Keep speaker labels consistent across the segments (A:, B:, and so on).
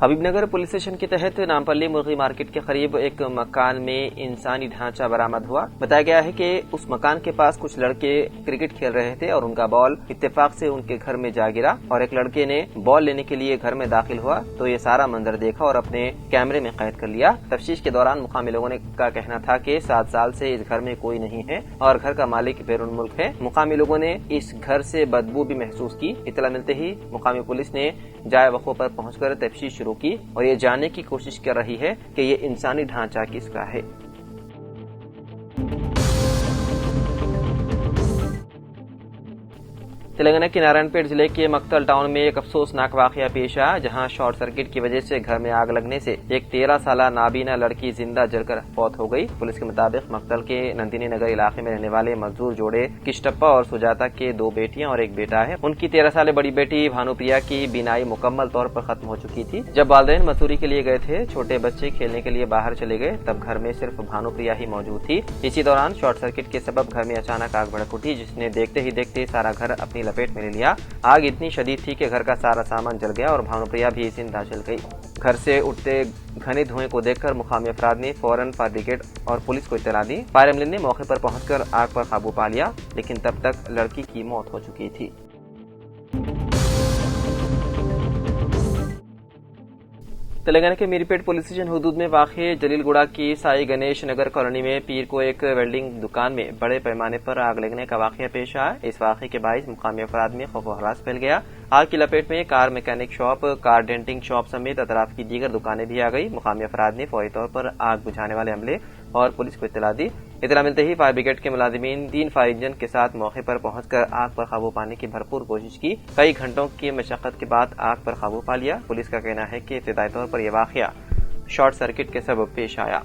A: حبیب Nagar police station کے تحت نامپلی مرغی مارکیٹ کے قریب ایک مکان میں انسانی ڈھانچہ برآمد ہوا۔ بتایا گیا ہے کہ اس مکان کے پاس کچھ لڑکے کرکٹ کھیل رہے تھے اور ان کا بال اتفاق سے ان کے گھر میں جا گرا اور ایک لڑکے نے بال لینے کے لیے گھر میں داخل ہوا تو یہ سارا منظر دیکھا اور اپنے کیمرے میں قید کر لیا۔ تفتیش کے دوران مقامی لوگوں کا کہنا تھا کہ 7 سال سے اس گھر میں کوئی نہیں ہے اور گھر کا مالک بیرون ملک ہے۔ مقامی لوگوں نے اس گھر سے بدبو بھی محسوس کی۔ اطلاع ملتے ہی مقامی پولیس نے جائے وقوع پر پہنچ کر تفتیش شروع کی اور یہ جاننے کی کوشش کر رہی ہے کہ یہ انسانی ڈھانچہ کس کا ہے۔ تلنگانہ کے نارائن پیٹ ضلع کے مکتل ٹاؤن میں ایک افسوسناک واقعہ پیش آیا، جہاں شارٹ سرکٹ کی وجہ سے گھر میں آگ لگنے سے ایک 13 سالہ نابینا لڑکی زندہ جل کر فوت ہو گئی۔ پولیس کے مطابق مکتل کے نندنی نگر علاقے میں رہنے والے مزدور جوڑے کشٹپا اور سجاتا کے 2 بیٹیاں اور ایک بیٹا ہے۔ ان کی 13 سالہ بڑی بیٹی بھانو پریا کی بینائی مکمل طور پر ختم ہو چکی تھی۔ جب والدین مزدوری کے لیے گئے تھے، چھوٹے بچے کھیلنے کے لیے باہر چلے گئے، تب گھر میں صرف بھانو پریا ہی موجود تھی۔ اسی دوران شارٹ سرکٹ کے سبب گھر میں اچانک آگ بھڑک اٹھی، جس نے دیکھتے ہی دیکھتے سارا گھر اپنی لپیٹ میں لے لیا۔ آگ اتنی شدید تھی کہ گھر کا سارا سامان جل گیا اور بھانو پریا بھی زندہ جل گئی۔ گھر سے اٹھتے گھنے دھوئیں کو دیکھ کر مقامی افراد نے فوراً فائر بریگیڈ اور پولیس کو اطلاع دی۔ فائر عملے نے موقع پر پہنچ کر آگ پر قابو پا لیا، لیکن تب تک لڑکی کی موت ہو چکی تھی۔ تلنگانہ کے میرپیٹ پولیس اسٹیشن حدود میں واقع جلیل گوڑہ کی سائی گنیش نگر کالونی میں پیر کو ایک ویلڈنگ دکان میں بڑے پیمانے پر آگ لگنے کا واقعہ پیش آیا۔ اس واقعے کے باعث مقامی افراد میں خوف و ہراس پھیل گیا۔ آگ کی لپیٹ میں کار میکینک شاپ، کار ڈینٹنگ شاپ سمیت اطراف کی دیگر دکانیں بھی آ گئی۔ مقامی افراد نے فوری طور پر آگ بجھانے والے عملے اور پولیس کو اطلاع دی۔ اطلاع ملتے ہی فائر بریگیڈ کے ملازمین 3 فائر انجن کے ساتھ موقع پر پہنچ کر آگ پر قابو پانے کی بھرپور کوشش کی۔ کئی گھنٹوں کی مشقت کے بعد آگ پر قابو پا لیا۔ پولیس کا کہنا ہے کہ ابتدائی طور پر یہ واقعہ شارٹ سرکٹ کے سبب پیش آیا۔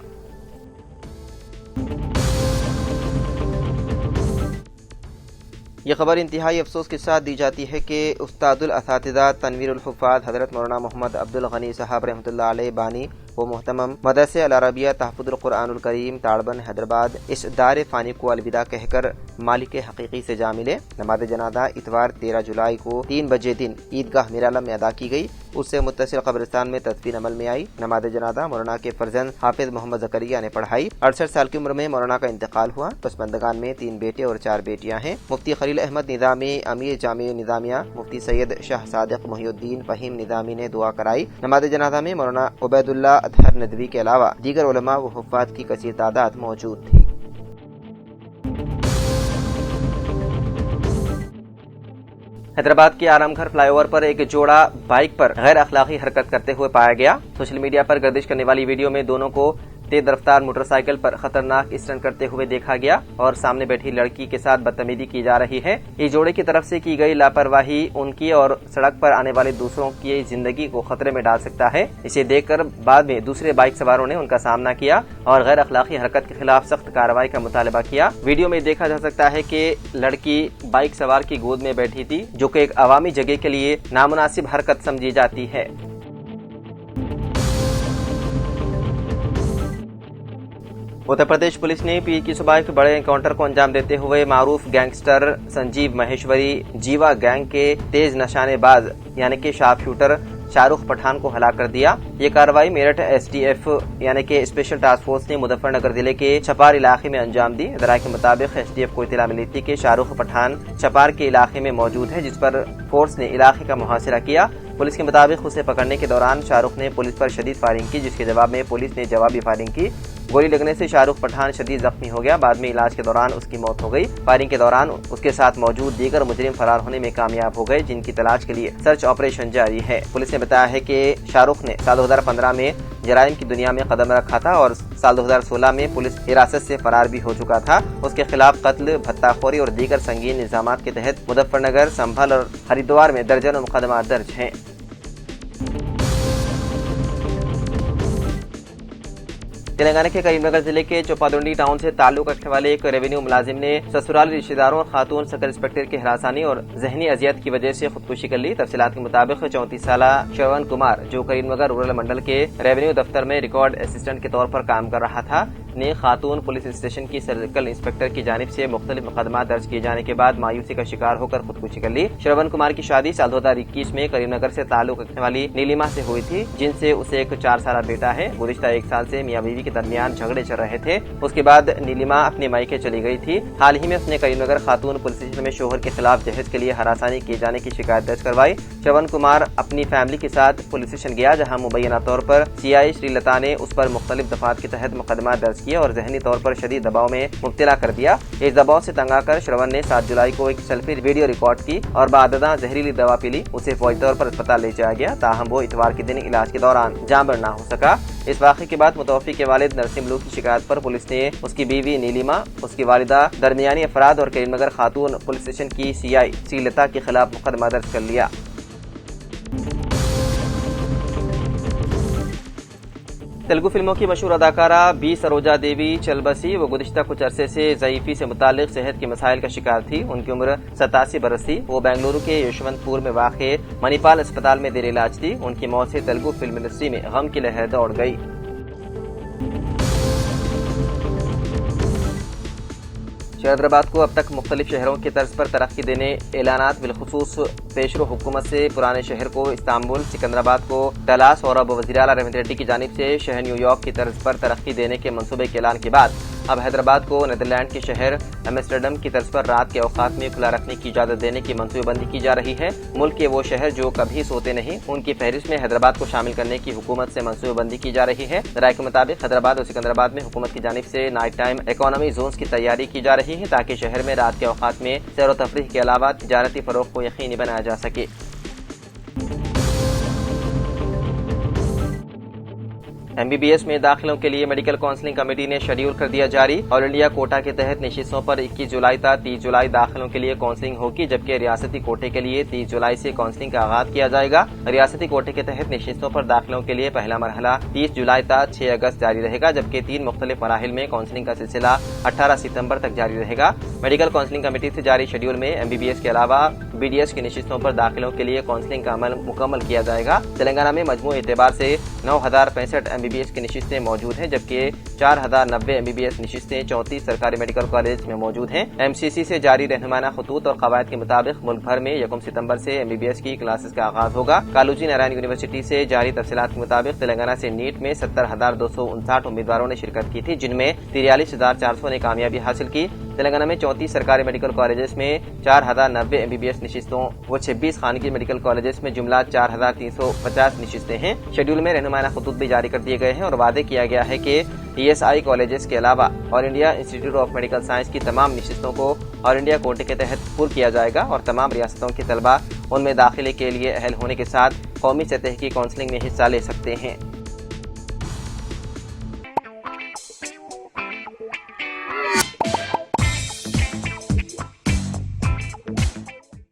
A: یہ خبر انتہائی افسوس کے ساتھ دی جاتی ہے کہ استاد الاساتذہ تنویر الحفاظ حضرت مولانا محمد عبدالغنی صاحب رحمۃ اللہ علیہ بانی و محتمم مدرسہ العربیہ تحفظ القرآن الکریم تاڑبن حیدرآباد اس دار فانی کو الوداع کہہ کر مالک حقیقی سے جا ملے۔ نماز جنازہ اتوار 13 جولائی کو 3 بجے دن عیدگاہ میرالم میں ادا کی گئی۔ اس سے متصل قبرستان میں تدفین عمل میں آئی۔ نماز جنازہ مولانا کے فرزند حافظ محمد زکریا نے پڑھائی۔ 68 سال کی عمر میں مولانا کا انتقال ہوا۔ پسماندگان میں 3 بیٹے اور 4 بیٹیاں ہیں۔ مفتی خلیل احمد نظامی امیر جامع نظامیہ، مفتی سید شاہ صادق محی الدین فہیم نظامی نے دعا کرائی۔ نماز جنازہ میں مولانا عبید اللہ اطہر ندوی کے علاوہ دیگر علماء و حفاظ کی کثیر تعداد موجود تھی۔ حیدرآباد کے آرام گھر فلائی اوور پر ایک جوڑا بائک پر غیر اخلاقی حرکت کرتے ہوئے پایا گیا۔ سوشل میڈیا پر گردش کرنے والی ویڈیو میں دونوں کو تیز رفتار موٹر سائیکل پر خطرناک اسٹنٹ کرتے ہوئے دیکھا گیا اور سامنے بیٹھی لڑکی کے ساتھ بدتمیزی کی جا رہی ہے۔ اس جوڑے کی طرف سے کی گئی لاپرواہی ان کی اور سڑک پر آنے والے دوسروں کی زندگی کو خطرے میں ڈال سکتا ہے۔ اسے دیکھ کر بعد میں دوسرے بائک سواروں نے ان کا سامنا کیا اور غیر اخلاقی حرکت کے خلاف سخت کارروائی کا مطالبہ کیا۔ ویڈیو میں دیکھا جا سکتا ہے کہ لڑکی بائک سوار کی گود میں بیٹھی تھی، جو کہ ایک عوامی جگہ کے لیے نامناسب حرکت سمجھی جاتی ہے۔ اتر پردیش پولیس نے پیر کی صبح ایک بڑے انکاؤنٹر کو انجام دیتے ہوئے معروف گینگسٹر سنجیو مہیشوری جیوا گینگ کے تیز نشانے باز یعنی کہ شارپ شوٹر شاہ رخ پٹھان کو ہلاک کر دیا۔ یہ کارروائی میرٹھ ایس ٹی ایف یعنی کہ اسپیشل ٹاسک فورس نے مظفر نگر ضلع کے چھپار علاقے میں انجام دی۔ ذرائع کے مطابق ایس ٹی ایف کو اطلاع ملی تھی کہ شاہ رخ پٹھان چھپار کے علاقے میں موجود ہے، جس پر فورس نے علاقے کا محاصرہ کیا۔ پولیس کے مطابق اسے پکڑنے کے دوران شاہ رخ نے پولیس پر شدید فائرنگ کی، جس کے جواب میں پولیس نے جوابی فائرنگ کی۔ گولی لگنے سے شاہ رخ پٹھان شدید زخمی ہو گیا۔ بعد میں علاج کے دوران اس کی موت ہو گئی۔ فائرنگ کے دوران اس کے ساتھ موجود دیگر مجرم فرار ہونے میں کامیاب ہو گئے، جن کی تلاش کے لیے سرچ آپریشن جاری ہے۔ پولیس نے بتایا ہے کہ شاہ رخ نے سال 2015 میں جرائم کی دنیا میں قدم رکھا تھا اور سال 2016 میں پولیس حراست سے فرار بھی ہو چکا تھا۔ اس کے خلاف قتل، بھتہ خوری اور دیگر سنگین الزامات کے تحت مظفر نگر، سنبھل اور ہریدوار میں درجنوں مقدمات درج ہیں۔ تلنگانہ کے کریم نگر ضلع کے چوپادونڈی ٹاؤن سے تعلق رکھنے والے ایک ریونیو ملازم نے سسرالی رشتہ داروں اور خاتون سب انسپکٹر کی ہراسانی اور ذہنی اذیت کی وجہ سے خودکشی کر لی۔ تفصیلات کے مطابق 34 سالہ شرون کمار، جو کریم نگر رورل منڈل کے ریونیو دفتر میں ریکارڈ اسسٹنٹ کے طور پر کام کر رہا تھا، نے خاتون پولیس اسٹیشن کی سرکل انسپکٹر کی جانب سے مختلف مقدمات درج کیے جانے کے بعد مایوسی کا شکار ہو کر خودکشی کر لی۔ شرون کمار کی شادی سال 2021 میں کریم نگر سے تعلق رکھنے والی نیلیما سے ہوئی تھی، جن سے اسے ایک 4 سالہ بیٹا ہے۔ گزشتہ 1 سال سے میاں بیوی کے درمیان جھگڑے چل رہے تھے۔ اس کے بعد نیلیما اپنے مائکے چلی گئی تھی۔ حال ہی میں اس نے کریم نگر خاتون پولیس اسٹیشن میں شوہر کے خلاف جہیز کے لیے ہراسانی کیے جانے کی شکایت درج کروائی۔ شرون کمار اپنی فیملی کے ساتھ پولیس اسٹیشن گیا، جہاں مبینہ طور پر CI شری لتا نے اس پر مختلف دفعات کے تحت مقدمات درج کیے اور ذہنی طور پر شدید دباؤ میں مبتلا کر دیا۔ اس دباؤ سے تنگ آ کر شرون نے 7 جولائی کو ایک سیلفی ویڈیو ریکارڈ کی اور بعدازاں زہریلی دوا پی لی۔ اسے فوری طور پر اسپتال لے جایا گیا، تاہم وہ اتوار کے دن علاج کے دوران جاں بحق نہ ہو سکا۔ اس واقعے کے بعد متوفی کے والد نرسم لو کی شکایت پر پولیس نے اس کی بیوی نیلیما، اس کی والدہ، درمیانی افراد اور کریم نگر خاتون پولیس اسٹیشن کی CI شری لتا کے خلاف مقدمہ درج کر لیا۔ تیلگو فلموں کی مشہور اداکارہ بی سروجا دیوی چل بسی، وہ گزشتہ کچھ عرصے سے ضعیفی سے متعلق صحت کے مسائل کا شکار تھی۔ ان کی عمر 87 برس تھی۔ وہ بنگلورو کے یشونت پور میں واقع منی پال اسپتال میں زیر علاج تھی۔ ان کی موت سے تیلگو فلم انڈسٹری میں غم کی لہر دوڑ گئی۔ حیدرآباد کو اب تک مختلف شہروں کی طرز پر ترقی دینے اعلانات، بالخصوص پیشرو حکومت سے پرانے شہر کو استنبول، سکندرآباد کو ڈلاس اور اب وزیر اعلیٰ ریونت ریڈی کی جانب سے شہر نیو یارک کی طرز پر ترقی دینے کے منصوبے کے اعلان کے بعد اب حیدرآباد کو نیدرلینڈ کے شہر ایمسٹرڈم کی طرز پر رات کے اوقات میں کھلا رکھنے کی اجازت دینے کی منصوبہ بندی کی جا رہی ہے۔ ملک کے وہ شہر جو کبھی سوتے نہیں، ان کی فہرست میں حیدرآباد کو شامل کرنے کی حکومت سے منصوبہ بندی کی جا رہی ہے۔ رائے کے مطابق حیدرآباد اور سکندرآباد میں حکومت کی جانب سے نائٹ ٹائم اکانومی زونز کی تیاری کی جا رہی ہے، تاکہ شہر میں رات کے اوقات میں سیر و تفریح کے علاوہ تجارتی فروغ کو یقینی بنایا جا سکے۔ MBBS میں داخلوں کے لیے میڈیکل کونسلنگ کمیٹی نے شیڈول کر دیا جاری۔ آل انڈیا کوٹا کے تحت نشستوں پر 21 جولائی تا 30 جولائی داخلوں کے لیے کونسلنگ ہوگی، جبکہ ریاستی کوٹے کے لیے 30 جولائی سے کونسلنگ کا آغاز کیا جائے گا۔ ریاستی کوٹے کے تحت نشستوں پر داخلوں کے لیے پہلا مرحلہ 30 جولائی تا 6 اگست جاری رہے گا، جبکہ 3 مختلف مراحل میں کونسلنگ کا سلسلہ 18 ستمبر تک جاری رہے گا۔ میڈیکل کونسلنگ کمیٹی سے جاری شیڈول میں MBBS کے علاوہ BDS کی نشستوں پر داخلوں کے لیے کونسلنگ کا عمل مکمل کیا جائے گا۔ تلنگانہ میں مجموعی اعتبار سے 9065 MBBS کی نشستیں موجود ہیں، جبکہ 4090 MBBS نشستیں 34 سرکاری میڈیکل کالج میں موجود ہیں۔ MCC سے جاری رہنمانہ خطوط اور قواعد کے مطابق ملک بھر میں 1 ستمبر سے MBBS کی کلاسز کا آغاز ہوگا۔ کالوجی نارائن یونیورسٹی سے جاری تفصیلات کے مطابق تلنگانہ سے نیٹ میں 70,259 امیدواروں نے شرکت کی تھی، جن میں 43,400 نے کامیابی حاصل کی۔ تلنگانہ میں 34 سرکاری میڈیکل کالجز میں 4090 MBBS نشستوں و 26 خانگی میڈیکل کالجز میں جملہ 4350 نشستیں ہیں۔ شیڈول میں رہنمانہ خطوط بھی جاری کر دیے گئے ہیں اور وعدے کیا گیا ہے کہ ESI کالجز کے علاوہ آل انڈیا انسٹی ٹیوٹ آف میڈیکل سائنس کی تمام نشستوں کو آل انڈیا کوٹے کے تحت پر کیا جائے گا اور تمام ریاستوں کے طلبہ ان میں داخلے کے لیے اہل ہونے کے ساتھ قومی سطح کی کونسلنگ میں حصہ لے سکتے ہیں۔